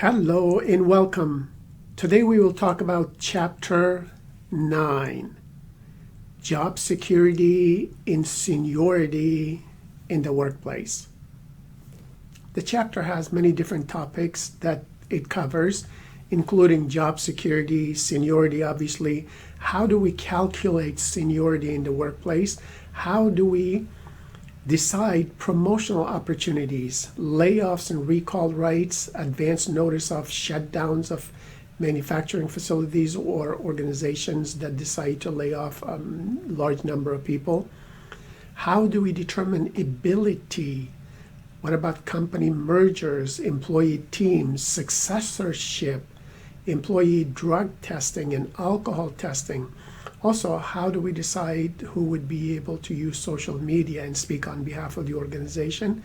Hello and welcome. Today we will talk about Chapter 9, Job Security and Seniority in the Workplace. The chapter has many different topics that it covers, including job security, seniority, obviously. How do we calculate seniority in the workplace? How do we decide promotional opportunities, layoffs and recall rights, advance notice of shutdowns of manufacturing facilities or organizations that decide to lay off a large number of people? How do we determine ability? What about company mergers, employee teams, successorship, employee drug testing and alcohol testing? Also, how do we decide who would be able to use social media and speak on behalf of the organization?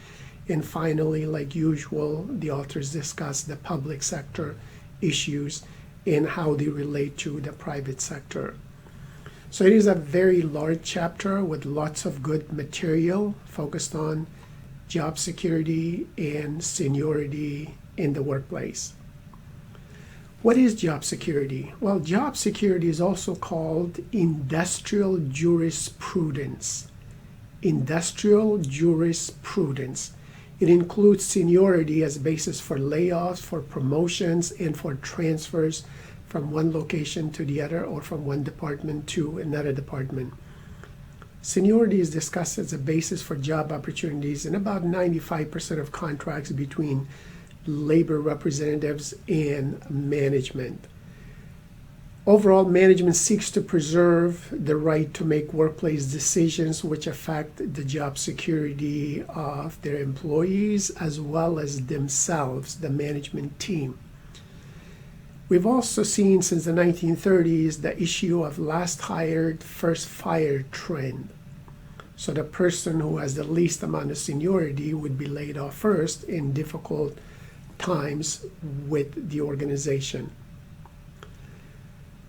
And finally, like usual, the authors discuss the public sector issues and how they relate to the private sector. So it is a very large chapter with lots of good material focused on job security and seniority in the workplace. What is job security? Well, job security is also called industrial jurisprudence. Industrial jurisprudence. It includes seniority as a basis for layoffs, for promotions, and for transfers from one location to the other or from one department to another department. Seniority is discussed as a basis for job opportunities in about 95% of contracts between labor representatives and management. Overall, management seeks to preserve the right to make workplace decisions which affect the job security of their employees as well as themselves, the management team. We've also seen since the 1930s the issue of last hired, first fired trend. So the person who has the least amount of seniority would be laid off first in difficult times with the organization.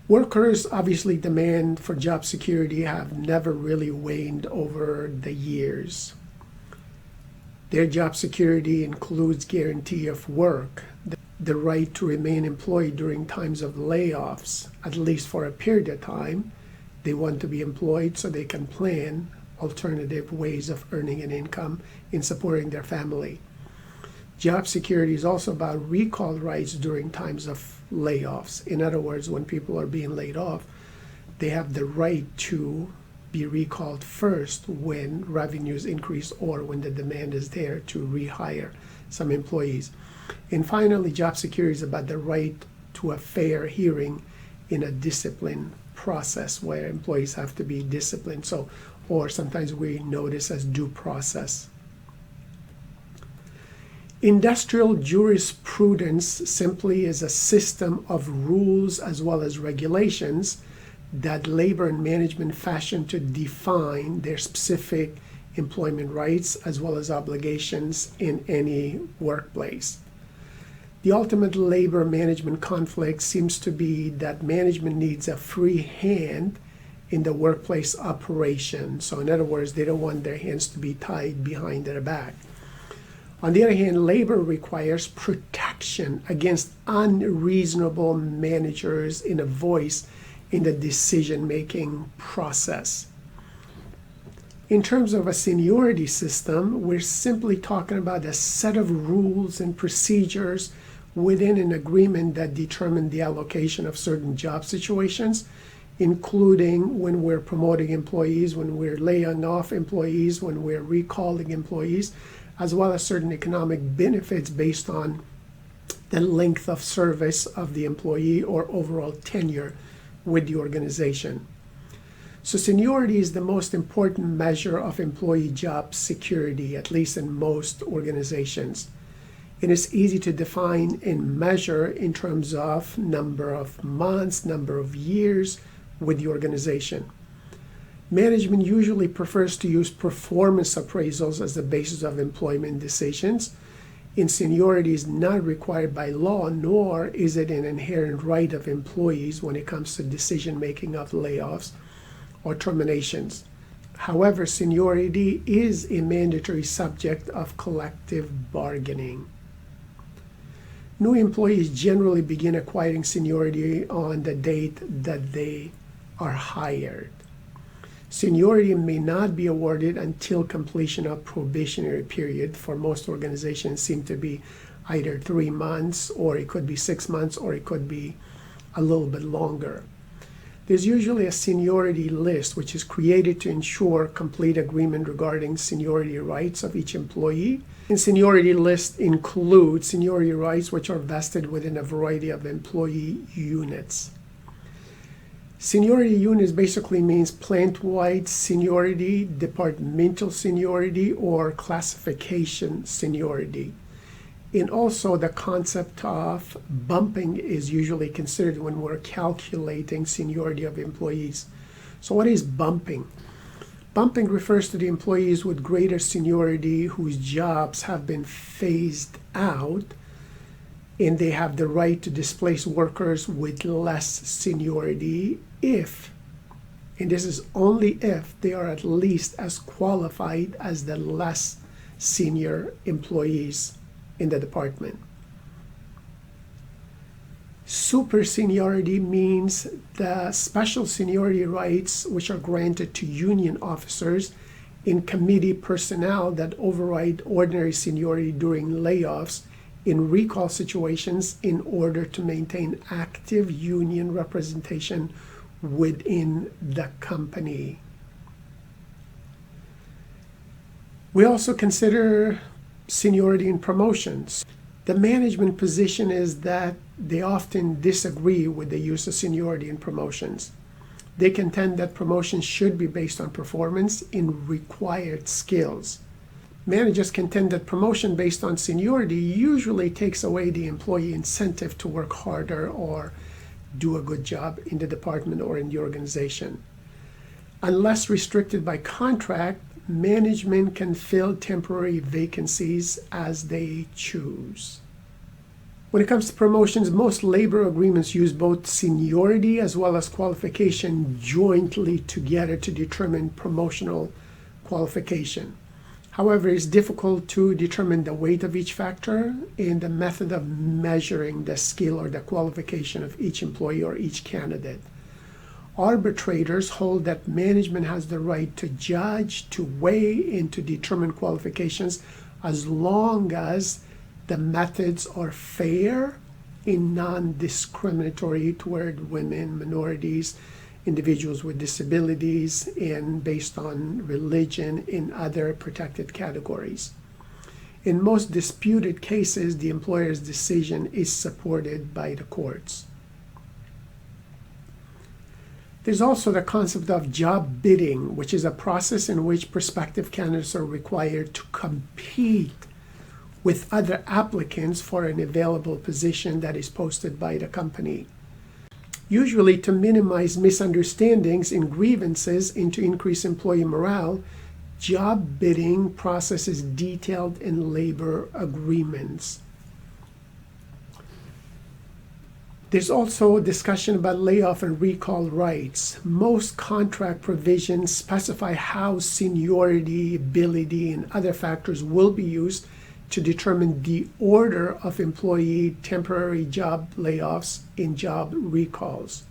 Workers' obviously demand for job security have never really waned over the years. Their job security includes guarantee of work, the right to remain employed during times of layoffs, at least for a period of time. They want to be employed so they can plan alternative ways of earning an income in supporting their family. Job security is also about recall rights during times of layoffs. In other words, when people are being laid off, they have the right to be recalled first when revenues increase or when the demand is there to rehire some employees. And finally, job security is about the right to a fair hearing in a discipline process where employees have to be disciplined. So, or sometimes we know this as due process. Industrial jurisprudence simply is a system of rules as well as regulations that labor and management fashion to define their specific employment rights as well as obligations in any workplace. The ultimate labor management conflict seems to be that management needs a free hand in the workplace operation. So in other words, they don't want their hands to be tied behind their back. On the other hand, labor requires protection against unreasonable managers in a voice in the decision-making process. In terms of a seniority system, we're simply talking about a set of rules and procedures within an agreement that determine the allocation of certain job situations, including when we're promoting employees, when we're laying off employees, when we're recalling employees, as well as certain economic benefits based on the length of service of the employee or overall tenure with the organization. So seniority is the most important measure of employee job security, at least in most organizations. It is easy to define and measure in terms of number of months, number of years with the organization. Management usually prefers to use performance appraisals as the basis of employment decisions. And seniority is not required by law, nor is it an inherent right of employees when it comes to decision-making of layoffs or terminations. However, seniority is a mandatory subject of collective bargaining. New employees generally begin acquiring seniority on the date that they are hired. Seniority may not be awarded until completion of probationary period. For most organizations, seem to be either 3 months, or it could be 6 months, or it could be a little bit longer. There's usually a seniority list which is created to ensure complete agreement regarding seniority rights of each employee. And seniority list includes seniority rights which are vested within a variety of employee units. Seniority units basically means plant-wide seniority, departmental seniority, or classification seniority. And also the concept of bumping is usually considered when we're calculating seniority of employees. So what is bumping? Bumping refers to the employees with greater seniority whose jobs have been phased out, and they have the right to displace workers with less seniority if, and this is only if, they are at least as qualified as the less senior employees in the department. Super seniority means the special seniority rights which are granted to union officers and committee personnel that override ordinary seniority during layoffs in recall situations in order to maintain active union representation within the company. We also consider seniority in promotions. The management position is that they often disagree with the use of seniority in promotions. They contend that promotions should be based on performance and required skills. Managers contend that promotion based on seniority usually takes away the employee incentive to work harder or do a good job in the department or in the organization. Unless restricted by contract, management can fill temporary vacancies as they choose. When it comes to promotions, most labor agreements use both seniority as well as qualification jointly together to determine promotional qualification. However, it's difficult to determine the weight of each factor and the method of measuring the skill or the qualification of each employee or each candidate. Arbitrators hold that management has the right to judge, to weigh, and to determine qualifications as long as the methods are fair and non-discriminatory toward women, minorities, individuals with disabilities, and based on religion and other protected categories. In most disputed cases, the employer's decision is supported by the courts. There's also the concept of job bidding, which is a process in which prospective candidates are required to compete with other applicants for an available position that is posted by the company. Usually to minimize misunderstandings and grievances and to increase employee morale, job bidding process is detailed in labor agreements. There's also discussion about layoff and recall rights. Most contract provisions specify how seniority, ability, and other factors will be used to determine the order of employee temporary job layoffs and job recalls.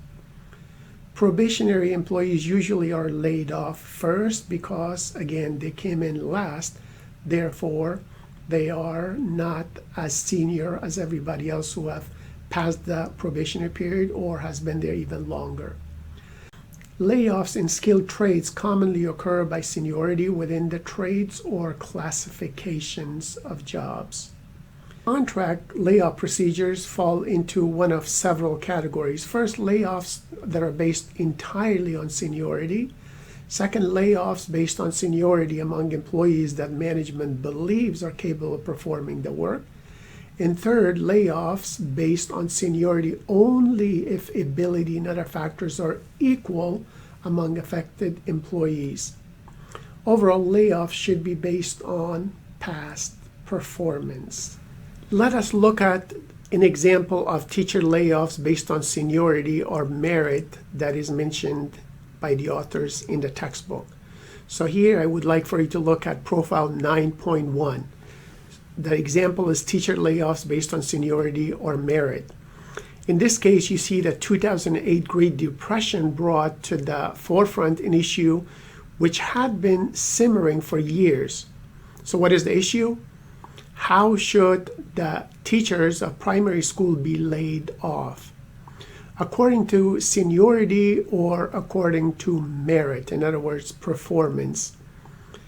Probationary employees usually are laid off first because, again, they came in last. Therefore, they are not as senior as everybody else who have passed the probationary period or has been there even longer. Layoffs in skilled trades commonly occur by seniority within the trades or classifications of jobs. Contract layoff procedures fall into one of several categories. First, layoffs that are based entirely on seniority. Second, layoffs based on seniority among employees that management believes are capable of performing the work. And third, layoffs based on seniority only if ability and other factors are equal among affected employees. Overall, layoffs should be based on past performance. Let us look at an example of teacher layoffs based on seniority or merit that is mentioned by the authors in the textbook. So here I would like for you to look at profile 9.1. The example is teacher layoffs based on seniority or merit. In this case, you see the 2008 Great Depression brought to the forefront an issue which had been simmering for years. So what is the issue? How should the teachers of primary school be laid off? According to seniority or according to merit, in other words, performance.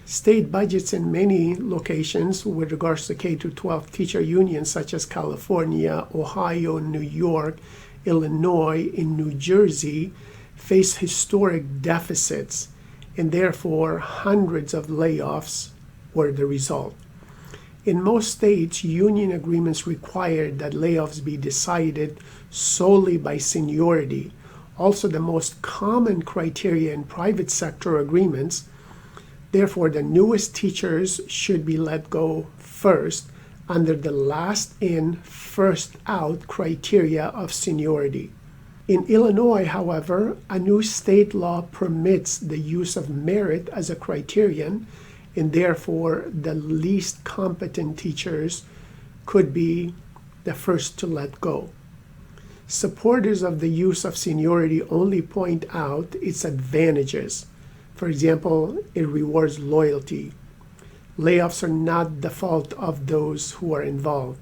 State budgets in many locations with regards to K-12 teacher unions such as California, Ohio, New York, Illinois, and New Jersey face historic deficits, and therefore hundreds of layoffs were the result. In most states, union agreements required that layoffs be decided solely by seniority. Also, the most common criteria in private sector agreements. Therefore, the newest teachers should be let go first under the last in, first out criteria of seniority. In Illinois, however, a new state law permits the use of merit as a criterion, and therefore the least competent teachers could be the first to let go. Supporters of the use of seniority only point out its advantages. For example, it rewards loyalty. Layoffs are not the fault of those who are involved.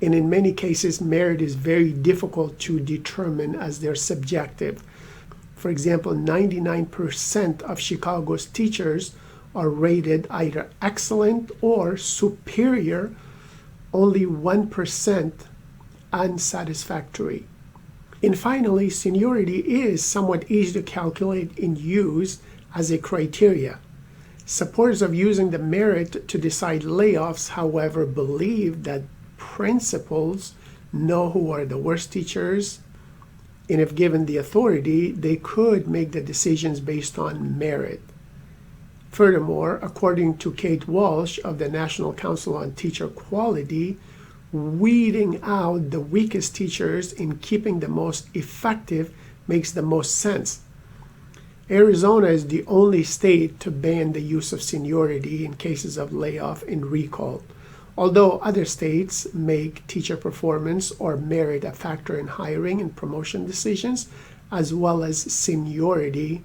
And in many cases, merit is very difficult to determine as they're subjective. For example, 99% of Chicago's teachers are rated either excellent or superior, only 1% unsatisfactory. And finally, seniority is somewhat easy to calculate and use as a criteria. Supporters of using the merit to decide layoffs, however, believe that principals know who are the worst teachers, and if given the authority, they could make the decisions based on merit. Furthermore, according to Kate Walsh of the National Council on Teacher Quality, weeding out the weakest teachers and keeping the most effective makes the most sense. Arizona is the only state to ban the use of seniority in cases of layoff and recall, although other states make teacher performance or merit a factor in hiring and promotion decisions, as well as seniority,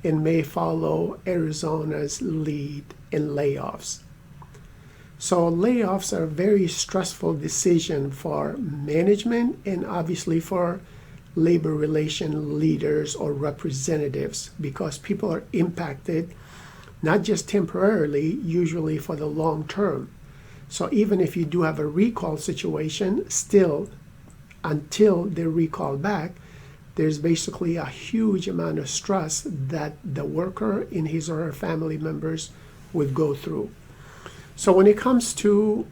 and may follow Arizona's lead in layoffs. So layoffs are a very stressful decision for management and obviously for labor relation leaders or representatives, because people are impacted not just temporarily, usually for the long term. So even if you do have a recall situation, still until they're recalled back, there's basically a huge amount of stress that the worker and his or her family members would go through. So when it comes to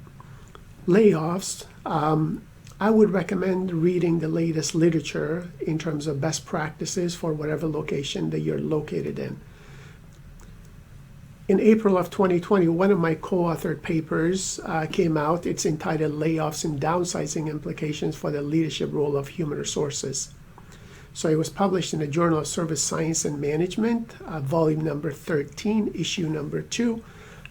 layoffs, I would recommend reading the latest literature in terms of best practices for whatever location that you're located in. In April of 2020, one of my co-authored papers came out. It's entitled Layoffs and Downsizing Implications for the Leadership Role of Human Resources. So it was published in the Journal of Service Science and Management, volume number 13, issue number 2.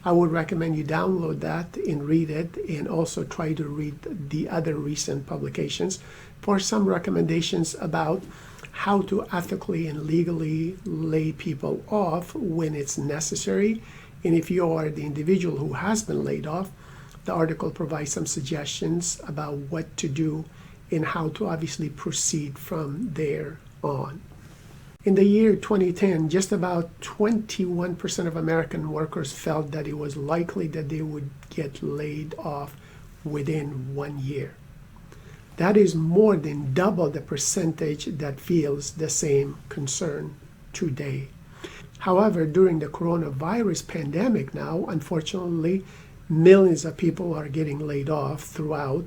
I would recommend you download that and read it, and also try to read the other recent publications for some recommendations about how to ethically and legally lay people off when it's necessary. And if you are the individual who has been laid off, the article provides some suggestions about what to do and how to obviously proceed from there on. In the year 2010, just about 21% of American workers felt that it was likely that they would get laid off within 1 year. That is more than double the percentage that feels the same concern today. However, during the coronavirus pandemic now, unfortunately, millions of people are getting laid off throughout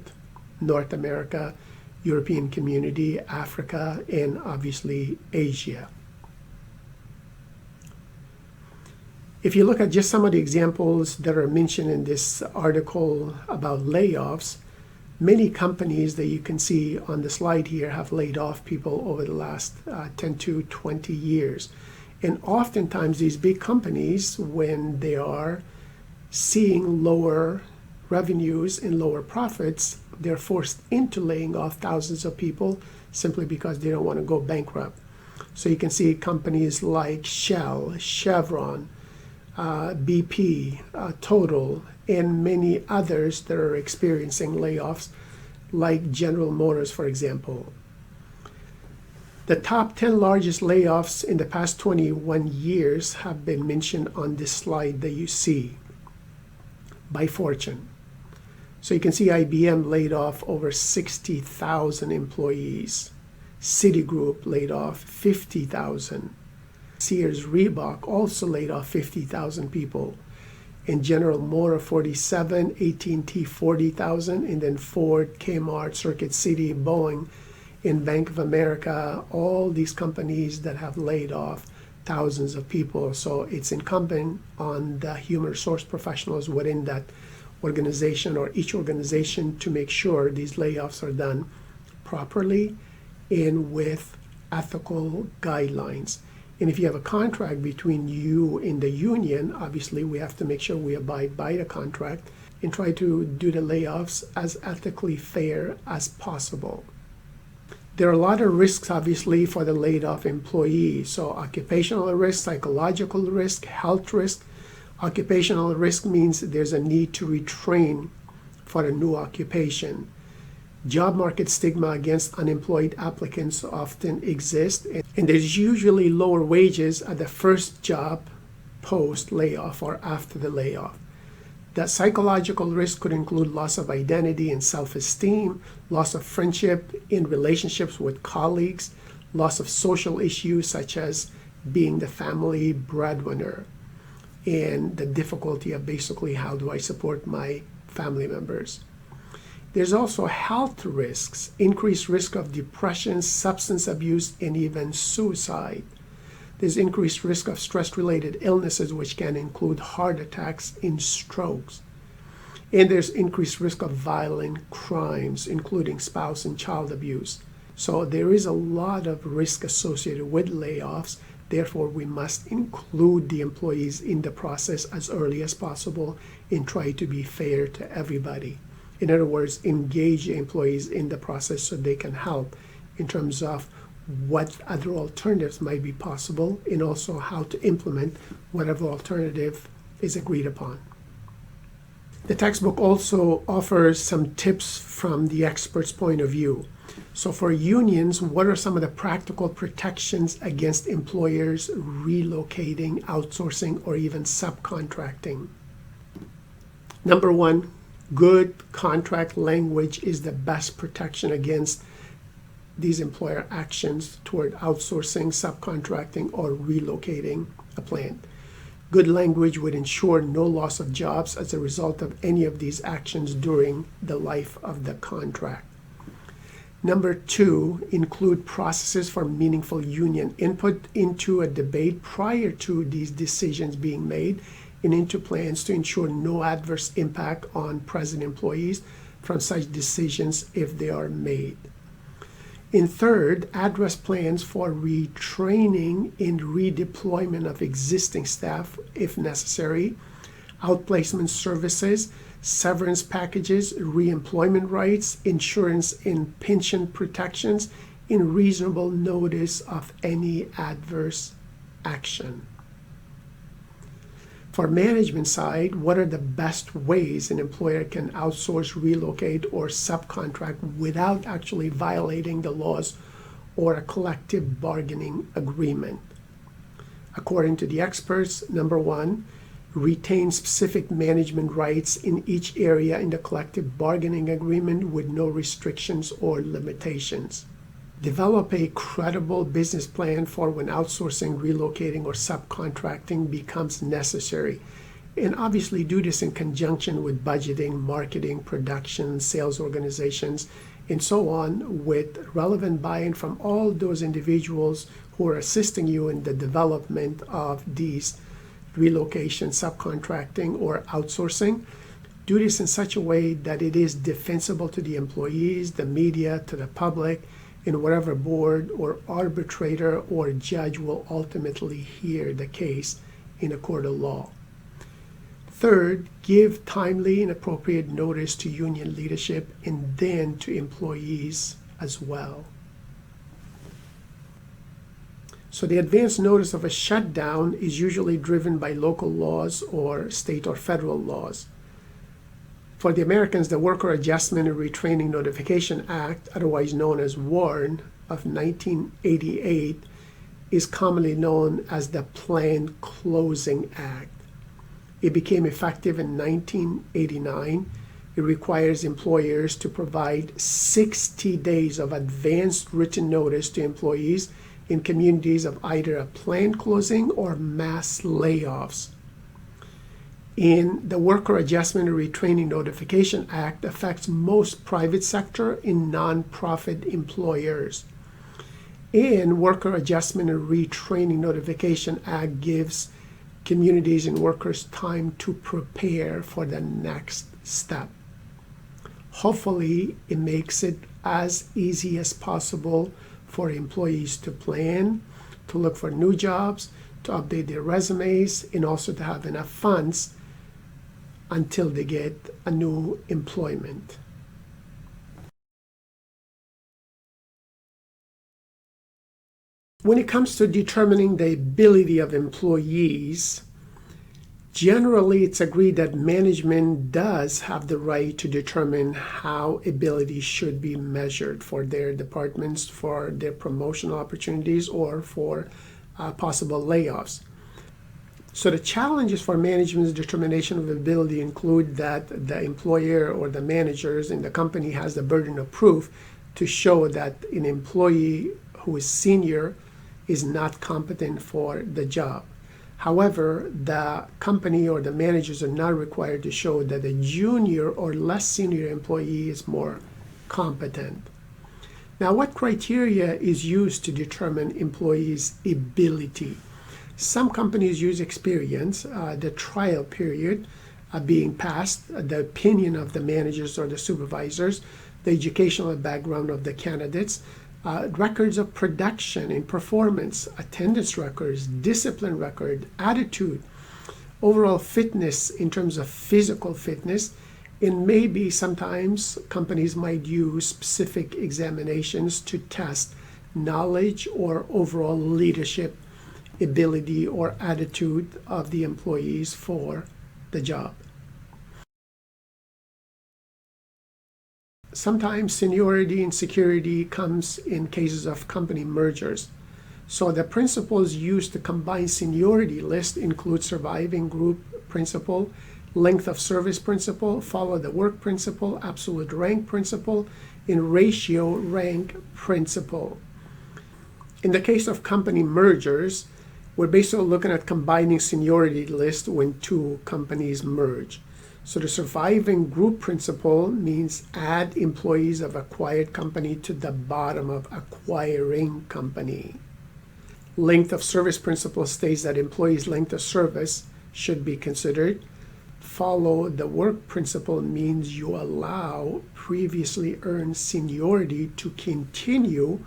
North America, European community, Africa, and obviously Asia. If you look at just some of the examples that are mentioned in this article about layoffs, many companies that you can see on the slide here have laid off people over the last 10 to 20 years. And oftentimes these big companies, when they are seeing lower revenues and lower profits, they're forced into laying off thousands of people simply because they don't want to go bankrupt. So you can see companies like Shell, Chevron, BP, Total, and many others that are experiencing layoffs, like General Motors, for example. The top 10 largest layoffs in the past 21 years have been mentioned on this slide that you see by Fortune. So you can see IBM laid off over 60,000 employees. Citigroup laid off 50,000. Sears Reebok also laid off 50,000 people. And General Motors 47, AT&T 40,000, and then Ford, Kmart, Circuit City, Boeing, and Bank of America, all these companies that have laid off thousands of people. So it's incumbent on the human resource professionals within that organization or each organization to make sure these layoffs are done properly and with ethical guidelines. And if you have a contract between you and the union, obviously we have to make sure we abide by the contract and try to do the layoffs as ethically fair as possible. There are a lot of risks, obviously, for the laid off employee. So occupational risk, psychological risk, health risk. Occupational risk means there's a need to retrain for a new occupation. Job market stigma against unemployed applicants often exists, and there's usually lower wages at the first job post layoff or after the layoff. The psychological risk could include loss of identity and self-esteem, loss of friendship in relationships with colleagues, loss of social issues such as being the family breadwinner, and the difficulty of basically how do I support my family members. There's also health risks, increased risk of depression, substance abuse, and even suicide. There's increased risk of stress-related illnesses, which can include heart attacks and strokes. And there's increased risk of violent crimes, including spouse and child abuse. So there is a lot of risk associated with layoffs. Therefore, we must include the employees in the process as early as possible and try to be fair to everybody. In other words, engage the employees in the process so they can help in terms of what other alternatives might be possible and also how to implement whatever alternative is agreed upon. The textbook also offers some tips from the expert's point of view. So for unions, what are some of the practical protections against employers relocating, outsourcing, or even subcontracting? Number one, good contract language is the best protection against these employer actions toward outsourcing, subcontracting, or relocating a plant. Good language would ensure no loss of jobs as a result of any of these actions during the life of the contract. Number two, include processes for meaningful union input into a debate prior to these decisions being made and into plans to ensure no adverse impact on present employees from such decisions if they are made. And third, address plans for retraining and redeployment of existing staff if necessary, outplacement services, severance packages, reemployment rights, insurance and pension protections, and reasonable notice of any adverse action. For management side, what are the best ways an employer can outsource, relocate, or subcontract without actually violating the laws or a collective bargaining agreement? According to the experts, number one, retain specific management rights in each area in the collective bargaining agreement with no restrictions or limitations. Develop a credible business plan for when outsourcing, relocating, or subcontracting becomes necessary. And obviously do this in conjunction with budgeting, marketing, production, sales organizations, and so on, with relevant buy-in from all those individuals who are assisting you in the development of these relocation, subcontracting, or outsourcing. Do this in such a way that it is defensible to the employees, the media, to the public, and whatever board or arbitrator or judge will ultimately hear the case in a court of law. Third, give timely and appropriate notice to union leadership and then to employees as well. So the advance notice of a shutdown is usually driven by local laws or state or federal laws. For the Americans, the Worker Adjustment and Retraining Notification Act, otherwise known as WARN, of 1988, is commonly known as the Planned Closing Act. It became effective in 1989. It requires employers to provide 60 days of advanced written notice to employees in communities of either a planned closing or mass layoffs. In the Worker Adjustment and Retraining Notification Act affects most private sector and nonprofit employers. And Worker Adjustment and Retraining Notification Act gives communities and workers time to prepare for the next step. Hopefully, it makes it as easy as possible for employees to plan, to look for new jobs, to update their resumes, and also to have enough funds until they get a new employment. When it comes to determining the ability of employees, generally it's agreed that management does have the right to determine how ability should be measured for their departments, for their promotional opportunities, or for possible layoffs. So the challenges for management's determination of ability include that the employer or the managers in the company has the burden of proof to show that an employee who is senior is not competent for the job. However, the company or the managers are not required to show that a junior or less senior employee is more competent. Now, what criteria is used to determine employees' ability? Some companies use experience, the trial period being passed, the opinion of the managers or the supervisors, the educational background of the candidates, records of production and performance, attendance records, discipline record, attitude, overall fitness in terms of physical fitness, and maybe sometimes companies might use specific examinations to test knowledge or overall leadership ability or attitude of the employees for the job. Sometimes seniority and security comes in cases of company mergers. So the principles used to combine seniority list include surviving group principle, length of service principle, follow the work principle, absolute rank principle, and ratio rank principle. In the case of company mergers, we're basically looking at combining seniority list when two companies merge. So the surviving group principle means add employees of acquired company to the bottom of acquiring company. Length of service principle states that employees' length of service should be considered. Follow the work principle means you allow previously earned seniority to continue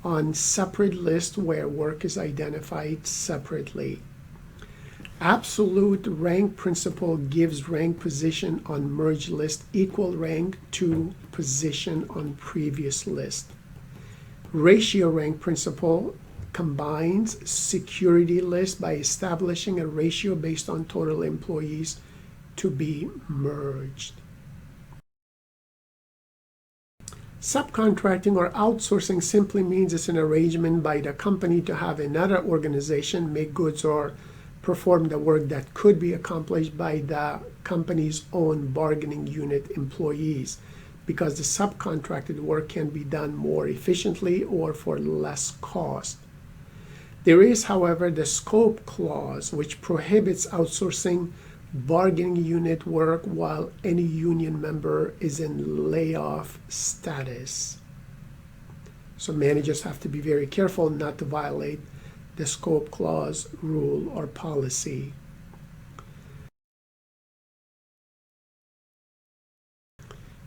on separate list where work is identified separately. Absolute rank principle gives rank position on merged list equal rank to position on previous list. Ratio rank principle combines security list by establishing a ratio based on total employees to be merged. Subcontracting or outsourcing simply means it's an arrangement by the company to have another organization make goods or perform the work that could be accomplished by the company's own bargaining unit employees, because the subcontracted work can be done more efficiently or for less cost. There is, however, the scope clause, which prohibits outsourcing bargaining unit work while any union member is in layoff status. So managers have to be very careful not to violate the scope clause rule or policy.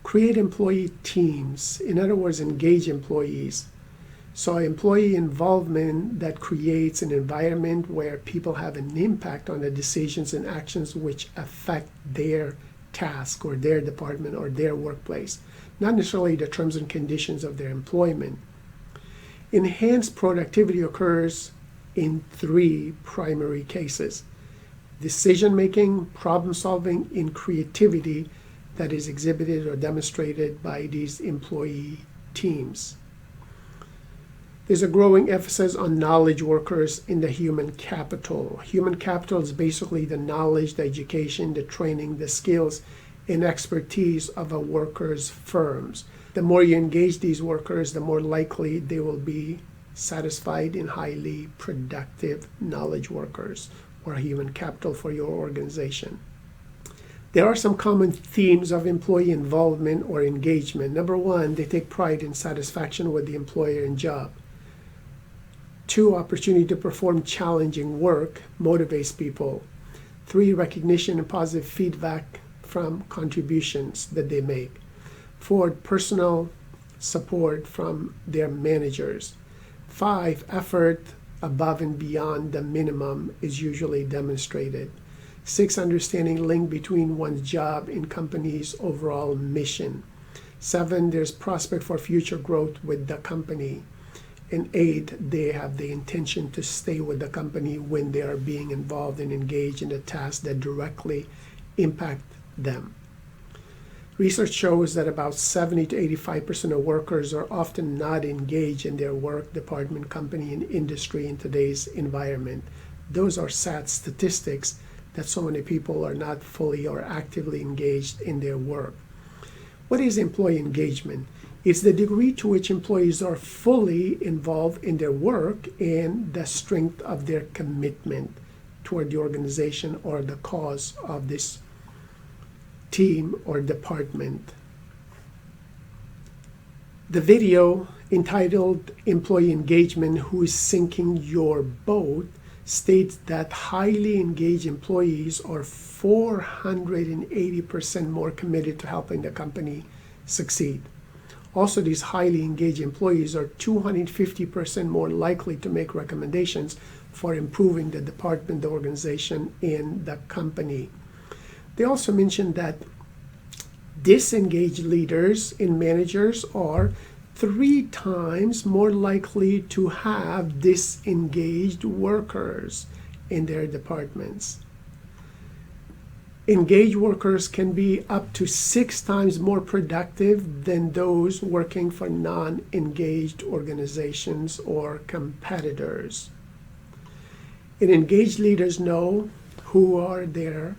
Create employee teams. In other words, engage employees. So employee involvement that creates an environment where people have an impact on the decisions and actions which affect their task or their department or their workplace, not necessarily the terms and conditions of their employment. Enhanced productivity occurs in three primary cases: decision-making, problem-solving, and creativity that is exhibited or demonstrated by these employee teams. There's a growing emphasis on knowledge workers in the human capital. Human capital is basically the knowledge, the education, the training, the skills, and expertise of a worker's firms. The more you engage these workers, the more likely they will be satisfied and highly productive knowledge workers or human capital for your organization. There are some common themes of employee involvement or engagement. Number one, they take pride and satisfaction with the employer and job. Two, opportunity to perform challenging work motivates people. Three, recognition and positive feedback from contributions that they make. Four, personal support from their managers. Five, effort above and beyond the minimum is usually demonstrated. Six, understanding link between one's job and company's overall mission. Seven, there's prospect for future growth with the company. And eight, they have the intention to stay with the company when they are being involved and engaged in a task that directly impact them. Research shows that about 70 to 85% of workers are often not engaged in their work, department, company, and industry in today's environment. Those are sad statistics that so many people are not fully or actively engaged in their work. What is employee engagement? It's the degree to which employees are fully involved in their work and the strength of their commitment toward the organization or the cause of this team or department. The video entitled Employee Engagement, Who is Sinking Your Boat, states that highly engaged employees are 480% more committed to helping the company succeed. Also, these highly engaged employees are 250% more likely to make recommendations for improving the department, the organization, and the company. They also mentioned that disengaged leaders and managers are 3 times more likely to have disengaged workers in their departments. Engaged workers can be up to 6 times more productive than those working for non-engaged organizations or competitors. And engaged leaders know who are their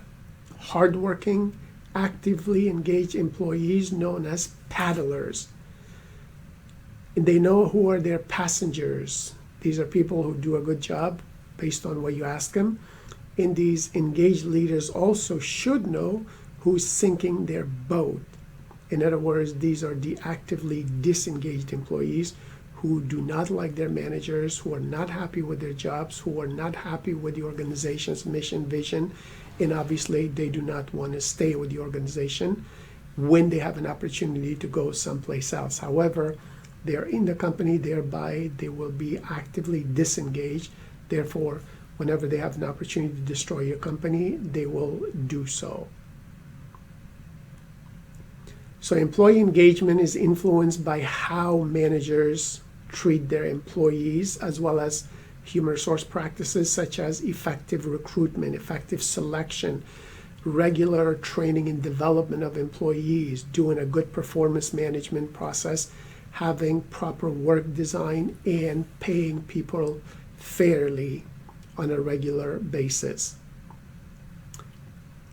hardworking, actively engaged employees known as paddlers. And they know who are their passengers. These are people who do a good job based on what you ask them. And these engaged leaders also should know who's sinking their boat. In other words, these are the actively disengaged employees who do not like their managers, who are not happy with their jobs, who are not happy with the organization's mission, vision, and obviously they do not want to stay with the organization when they have an opportunity to go someplace else. However, they are in the company, thereby they will be actively disengaged. Therefore, whenever they have an opportunity to destroy your company, they will do so. So employee engagement is influenced by how managers treat their employees, as well as human resource practices such as effective recruitment, effective selection, regular training and development of employees, doing a good performance management process, having proper work design, and paying people fairly on a regular basis.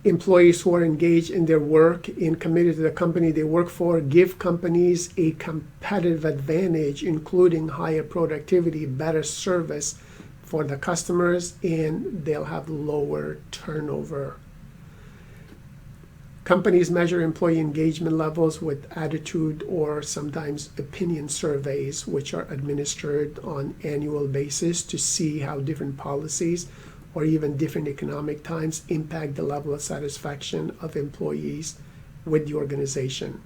Employees who are engaged in their work and committed to the company they work for give companies a competitive advantage, including higher productivity, better service for the customers, and they'll have lower turnover. Companies measure employee engagement levels with attitude or sometimes opinion surveys, which are administered on an annual basis to see how different policies or even different economic times impact the level of satisfaction of employees with the organization.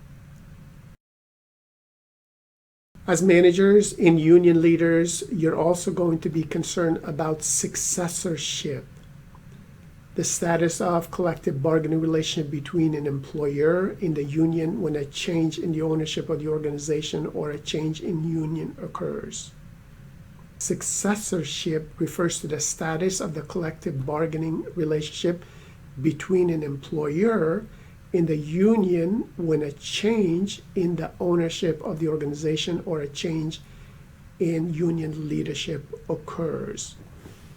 As managers and union leaders, you're also going to be concerned about successorship, the status of collective bargaining relationship between an employer and the union when a change in the ownership of the organization or a change in union occurs. Successorship refers to the status of the collective bargaining relationship between an employer and the union when a change in the ownership of the organization or a change in union leadership occurs.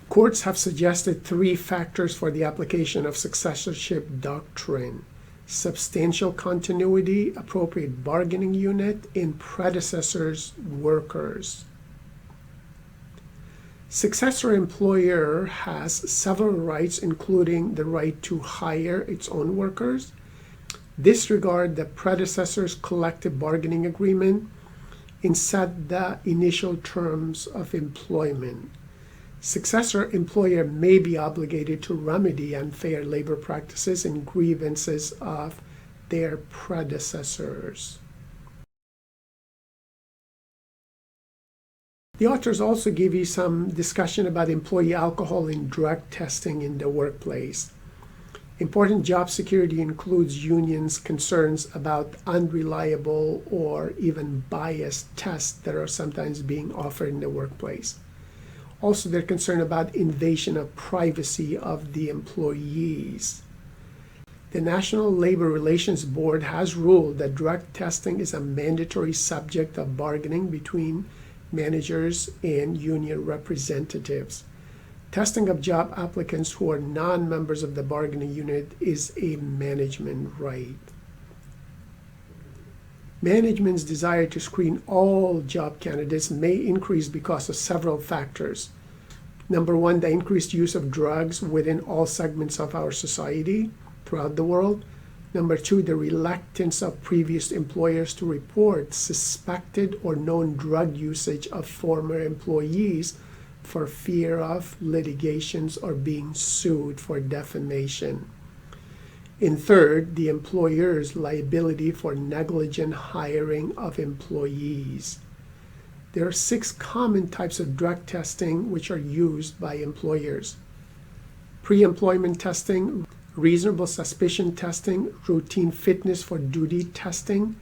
Courts have suggested 3 factors for the application of successorship doctrine: substantial continuity, appropriate bargaining unit, and predecessors' workers. Successor employer has several rights, including the right to hire its own workers, disregard the predecessor's collective bargaining agreement, and set the initial terms of employment. Successor employer may be obligated to remedy unfair labor practices and grievances of their predecessors. The authors also give you some discussion about employee alcohol and drug testing in the workplace. Important job security includes unions' concerns about unreliable or even biased tests that are sometimes being offered in the workplace. Also, they're concerned about invasion of privacy of the employees. The National Labor Relations Board has ruled that drug testing is a mandatory subject of bargaining between managers and union representatives. Testing of job applicants who are non-members of the bargaining unit is a management right. Management's desire to screen all job candidates may increase because of several factors. Number 1, the increased use of drugs within all segments of our society throughout the world. Number 2, the reluctance of previous employers to report suspected or known drug usage of former employees for fear of litigations or being sued for defamation. And third, the employer's liability for negligent hiring of employees. There are 6 common types of drug testing which are used by employers: pre-employment testing, reasonable suspicion testing, routine fitness for duty testing,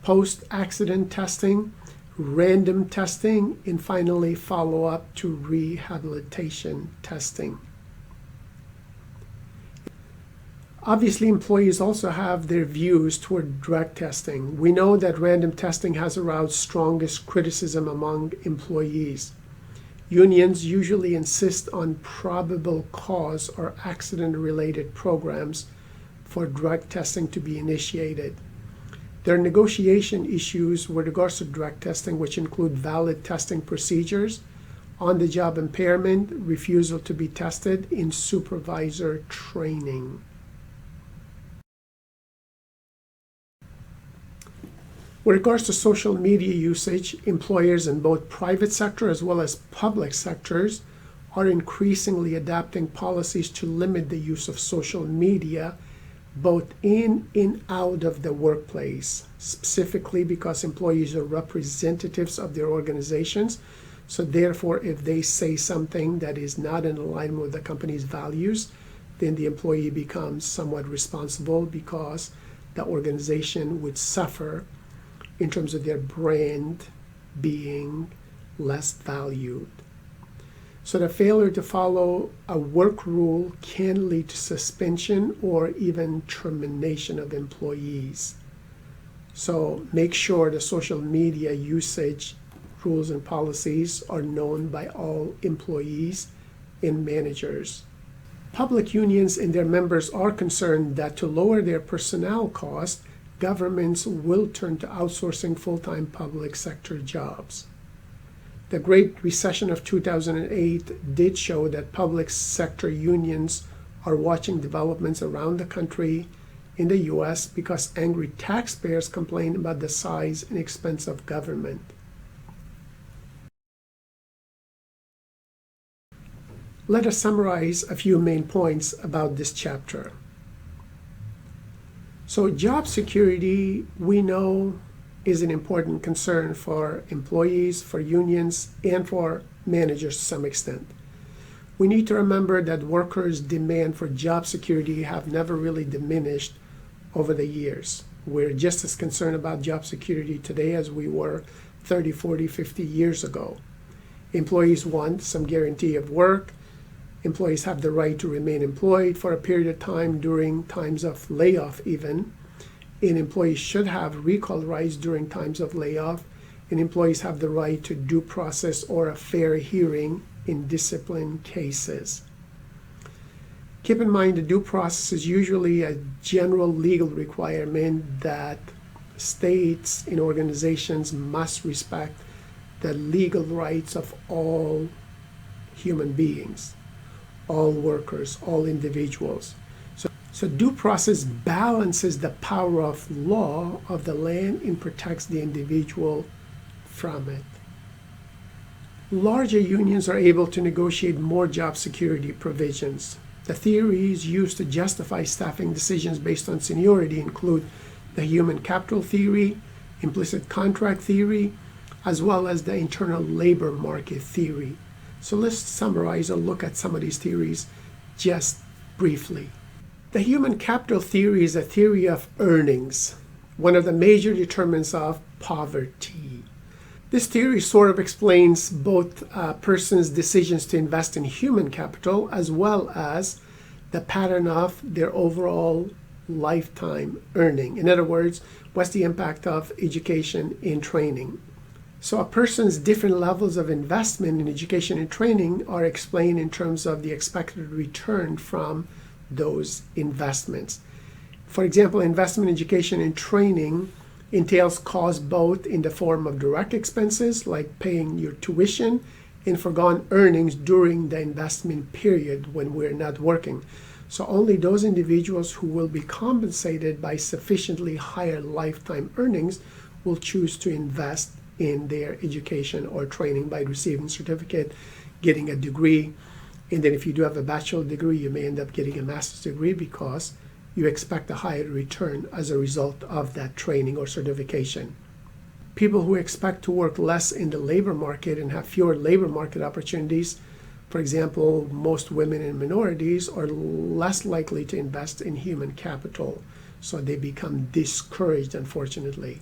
post-accident testing, random testing, and finally follow-up to rehabilitation testing. Obviously, employees also have their views toward drug testing. We know that random testing has aroused strongest criticism among employees. Unions usually insist on probable cause or accident-related programs for drug testing to be initiated. There are negotiation issues with regards to drug testing, which include valid testing procedures, on-the-job impairment, refusal to be tested, and supervisor training. With regards to social media usage, employers in both private sector as well as public sectors are increasingly adopting policies to limit the use of social media both in and out of the workplace, specifically because employees are representatives of their organizations. So therefore, if they say something that is not in alignment with the company's values, then the employee becomes somewhat responsible because the organization would suffer in terms of their brand being less valued. So the failure to follow a work rule can lead to suspension or even termination of employees. So make sure the social media usage rules and policies are known by all employees and managers. Public unions and their members are concerned that to lower their personnel costs, governments will turn to outsourcing full-time public sector jobs. The Great Recession of 2008 did show that public sector unions are watching developments around the country in the US because angry taxpayers complain about the size and expense of government. Let us summarize a few main points about this chapter. So job security, we know is an important concern for employees, for unions, and for managers to some extent. We need to remember that workers' demand for job security have never really diminished over the years. We're just as concerned about job security today as we were 30, 40, 50 years ago. Employees want some guarantee of work. Employees have the right to remain employed for a period of time during times of layoff even. And employees should have recall rights during times of layoff. And employees have the right to due process or a fair hearing in discipline cases. Keep in mind, the due process is usually a general legal requirement that states and organizations must respect the legal rights of all human beings, all workers, all individuals. So due process balances the power of law of the land and protects the individual from it. Larger unions are able to negotiate more job security provisions. The theories used to justify staffing decisions based on seniority include the human capital theory, implicit contract theory, as well as the internal labor market theory. So let's summarize or look at some of these theories just briefly. The human capital theory is a theory of earnings, one of the major determinants of poverty. This theory sort of explains both a person's decisions to invest in human capital as well as the pattern of their overall lifetime earning. In other words, what's the impact of education and training? So a person's different levels of investment in education and training are explained in terms of the expected return from those investments. For example, investment in education and training entails costs both in the form of direct expenses like paying your tuition and foregone earnings during the investment period when we're not working. So only those individuals who will be compensated by sufficiently higher lifetime earnings will choose to invest in their education or training by receiving a certificate, getting a degree, and then if you do have a bachelor's degree, you may end up getting a master's degree because you expect a higher return as a result of that training or certification. People who expect to work less in the labor market and have fewer labor market opportunities, for example, most women and minorities, are less likely to invest in human capital, so they become discouraged, unfortunately.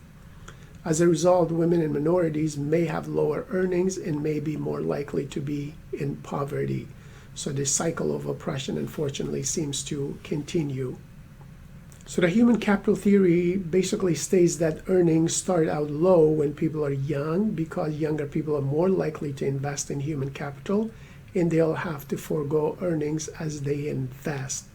As a result, women and minorities may have lower earnings and may be more likely to be in poverty. So this cycle of oppression, unfortunately, seems to continue. So the human capital theory basically states that earnings start out low when people are young because younger people are more likely to invest in human capital and they'll have to forego earnings as they invest.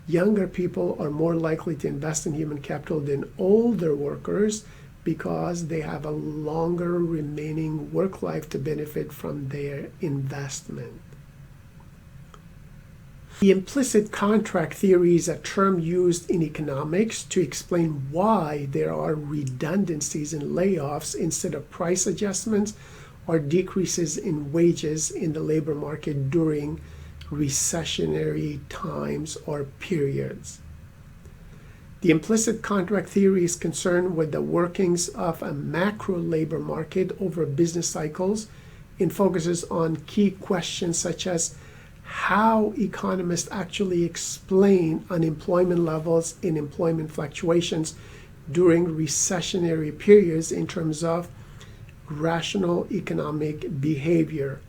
Younger people are more likely to invest in human capital than older workers because they have a longer remaining work life to benefit from their investment. The implicit contract theory is a term used in economics to explain why there are redundancies and layoffs instead of price adjustments or decreases in wages in the labor market during recessionary times or periods. The implicit contract theory is concerned with the workings of a macro labor market over business cycles and focuses on key questions such as how economists actually explain unemployment levels and employment fluctuations during recessionary periods in terms of rational economic behavior,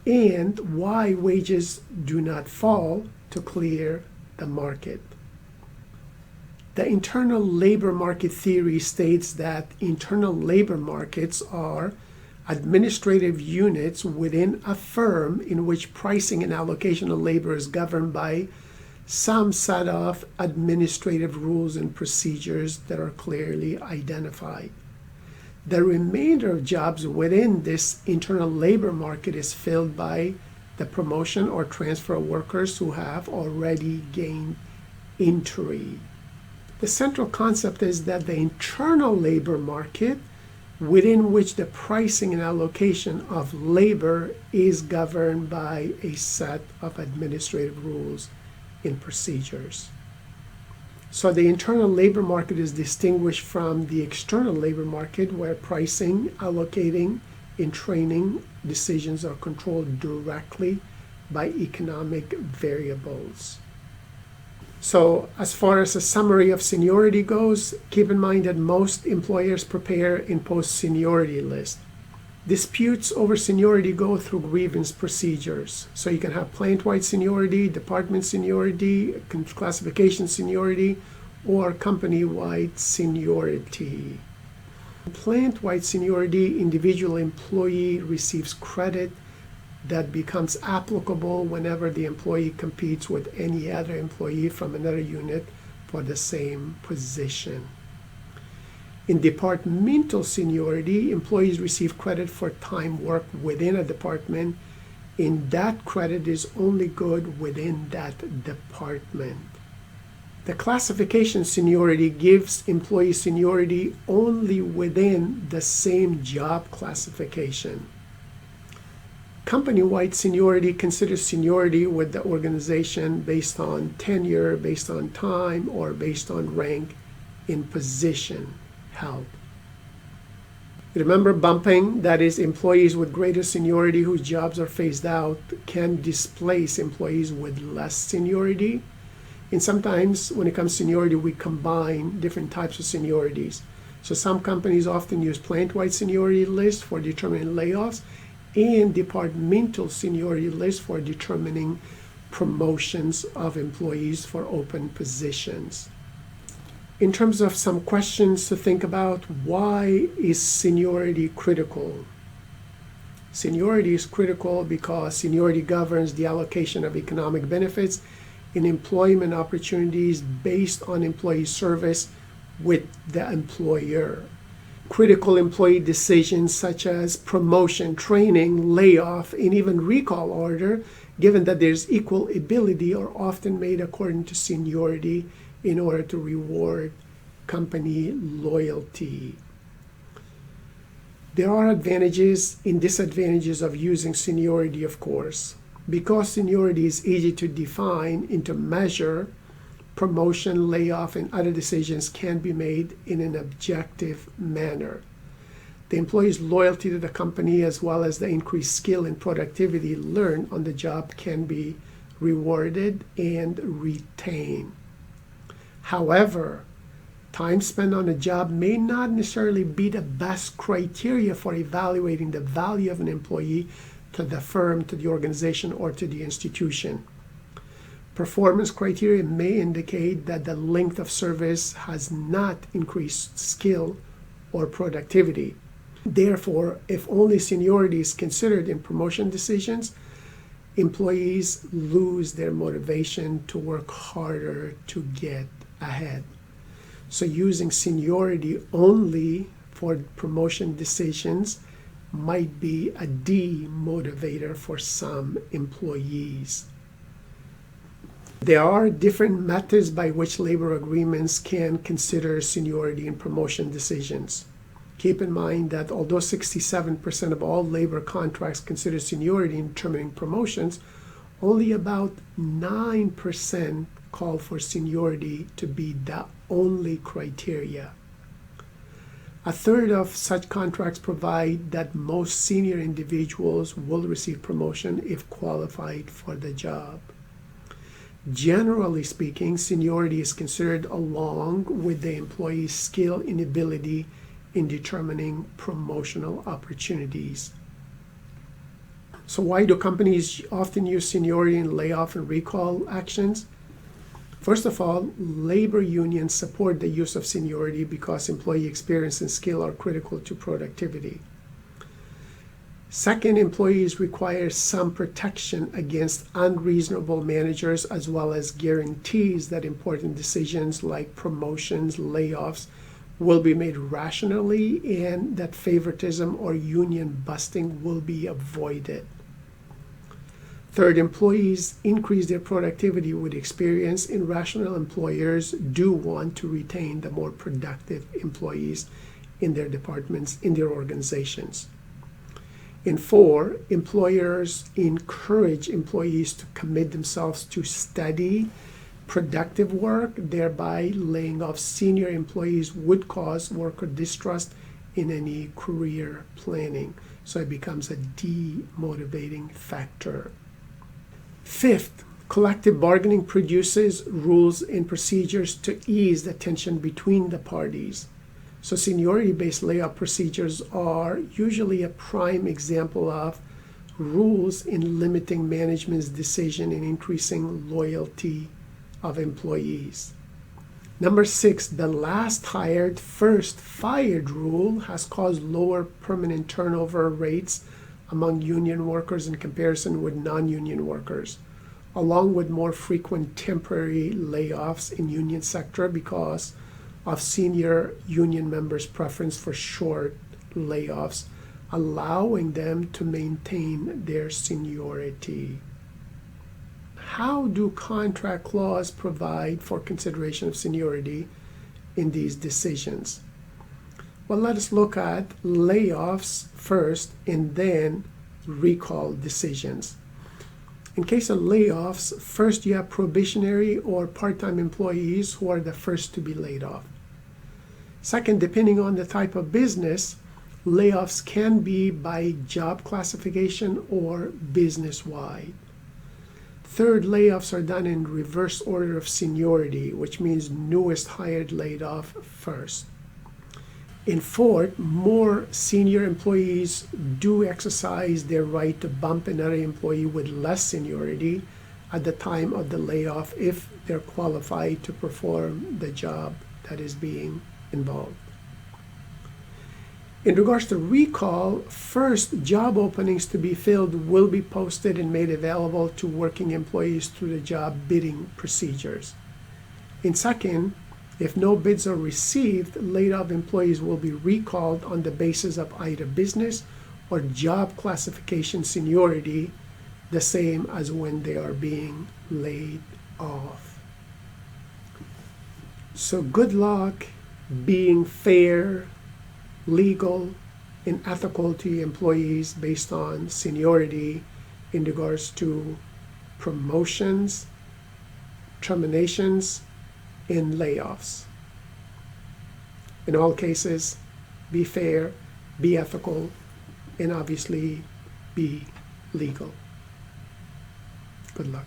and why wages do not fall to clear the market. The internal labor market theory states that internal labor markets are administrative units within a firm in which pricing and allocation of labor is governed by some set of administrative rules and procedures that are clearly identified. The remainder of jobs within this internal labor market is filled by the promotion or transfer of workers who have already gained entry. The central concept is that the internal labor market, within which the pricing and allocation of labor is governed by a set of administrative rules and procedures. So the internal labor market is distinguished from the external labor market, where pricing, allocating, and training decisions are controlled directly by economic variables. So as far as a summary of seniority goes, keep in mind that most employers prepare and post seniority lists. Disputes over seniority go through grievance procedures. So you can have plant-wide seniority, department seniority, classification seniority, or company-wide seniority. Plant-wide seniority, individual employee receives credit that becomes applicable whenever the employee competes with any other employee from another unit for the same position. In departmental seniority, employees receive credit for time worked within a department, and that credit is only good within that department. The classification seniority gives employee seniority only within the same job classification. Company-wide seniority considers seniority with the organization based on tenure, based on time, or based on rank in position held. Remember bumping, that is, employees with greater seniority whose jobs are phased out can displace employees with less seniority. And sometimes when it comes to seniority, we combine different types of seniorities. So some companies often use plant-wide seniority lists for determining layoffs and departmental seniority lists for determining promotions of employees for open positions. In terms of some questions to think about, why is seniority critical? Seniority is critical because seniority governs the allocation of economic benefits and employment opportunities based on employee service with the employer. Critical employee decisions such as promotion, training, layoff, and even recall order, given that there's equal ability, are often made according to seniority in order to reward company loyalty. There are advantages and disadvantages of using seniority, of course. Because seniority is easy to define and to measure, promotion, layoff, and other decisions can be made in an objective manner. The employee's loyalty to the company, as well as the increased skill and productivity learned on the job, can be rewarded and retained. However, time spent on a job may not necessarily be the best criteria for evaluating the value of an employee to the firm, to the organization, or to the institution. Performance criteria may indicate that the length of service has not increased skill or productivity. Therefore, if only seniority is considered in promotion decisions, employees lose their motivation to work harder to get ahead. So using seniority only for promotion decisions might be a demotivator for some employees. There are different methods by which labor agreements can consider seniority in promotion decisions. Keep in mind that although 67% of all labor contracts consider seniority in determining promotions, only about 9% call for seniority to be the only criteria. A third of such contracts provide that most senior individuals will receive promotion if qualified for the job. Generally speaking, seniority is considered along with the employee's skill and ability in determining promotional opportunities. So why do companies often use seniority in layoff and recall actions? First of all, labor unions support the use of seniority because employee experience and skill are critical to productivity. Second, employees require some protection against unreasonable managers, as well as guarantees that important decisions like promotions, layoffs will be made rationally, and that favoritism or union busting will be avoided. Third, employees increase their productivity with experience, and rational employers do want to retain the more productive employees in their departments, in their organizations. And four, employers encourage employees to commit themselves to study, productive work, thereby laying off senior employees would cause worker distrust in any career planning. So it becomes a demotivating factor. Fifth, collective bargaining produces rules and procedures to ease the tension between the parties. So seniority-based layoff procedures are usually a prime example of rules in limiting management's decision and increasing loyalty of employees. Number 6, the last hired, first fired rule has caused lower permanent turnover rates among union workers in comparison with non-union workers, along with more frequent temporary layoffs in union sector because of senior union members' preference for short layoffs, allowing them to maintain their seniority. How do contract clauses provide for consideration of seniority in these decisions? Well, let us look at layoffs first and then recall decisions. In case of layoffs, first you have probationary or part-time employees who are the first to be laid off. Second, depending on the type of business, layoffs can be by job classification or business-wide. Third, layoffs are done in reverse order of seniority, which means newest hired laid off first. In fourth, more senior employees do exercise their right to bump another employee with less seniority at the time of the layoff if they're qualified to perform the job that is being involved. In regards to recall, first, job openings to be filled will be posted and made available to working employees through the job bidding procedures. In second, if no bids are received, laid-off employees will be recalled on the basis of either business or job classification seniority, the same as when they are being laid off. So good luck being fair, legal, and ethical to employees based on seniority in regards to promotions, terminations, and layoffs. In all cases, be fair, be ethical, and obviously be legal. Good luck.